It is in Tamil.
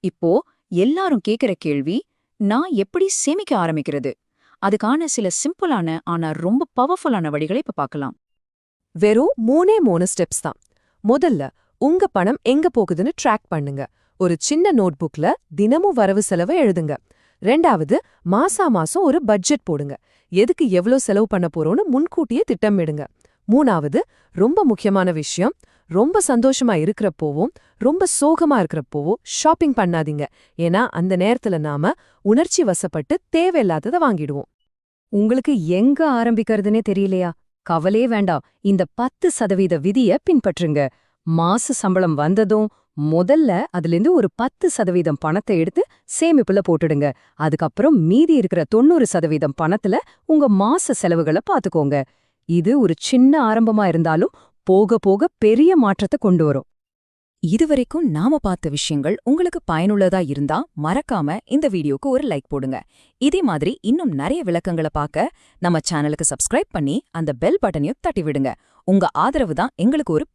இப்போ எல்லாரும் கேக்குற கேள்வி, நான் எப்படி சேமிக்க ஆரம்பிக்கிறது? அதுக்கான சில சிம்பிளான ஆனா ரொம்ப பவர்ஃபுல்லான வழிகளை இப்ப பார்க்கலாம். வெறும் 3 ஸ்டெப்ஸ் தான். முதல்ல உங்க பணம் எங்க போகுதுன்னு ட்ராக் பண்ணுங்க. ஒரு சின்ன நோட்புக்ல தினமும் வரவு செலவை எழுதுங்க. ரெண்டாவது, மாசம் ஒரு பட்ஜெட் போடுங்க. எதுக்கு எவ்ளோ செலவு பண்ண போறோம்னு முன்கூட்டியே திட்டமிடுங்க. மூணாவது, ரொம்ப முக்கியமான விஷயம், ரொம்ப சந்தோஷமா இருக்கிறப்போவும் ரொம்ப சோகமா இருக்கிறப்போவும் ஷாப்பிங் பண்ணாதீங்க. ஏன்னா அந்த நேரத்துல நாம உணர்ச்சி வசப்பட்டு தேவையில்லாததை வாங்கிடுவோம். உங்களுக்கு எங்க ஆரம்பிக்கிறதுனே தெரியலையா? கவலையே வேண்டாம். இந்த 10% விதிய பின்பற்றுங்க. மாச சம்பளம் வந்ததும் முதல்ல அதிலிருந்து ஒரு 10% பணத்தை எடுத்து சேமிப்புல போட்டுடுங்க. அதுக்கப்புறம் மீதி இருக்கிற 90% பணத்துல உங்க மாச செலவுகளை பாத்துக்கோங்க. இது ஒரு சின்ன ஆரம்பமா இருந்தாலும் போக போக பெரிய மாற்றத்தை கொண்டு வரும். இதுவரைக்கும் நாம பார்த்த விஷயங்கள் உங்களுக்கு பயனுள்ளதா இருந்தா மறக்காம இந்த வீடியோக்கு ஒரு லைக் போடுங்க. இதே மாதிரி இன்னும் நிறைய விளக்கங்களை பார்க்க நம்ம சேனலுக்கு சப்ஸ்கிரைப் பண்ணி அந்த பெல் பட்டனையும் தட்டி விடுங்க. உங்க ஆதரவு தான் எங்களுக்கு ஒரு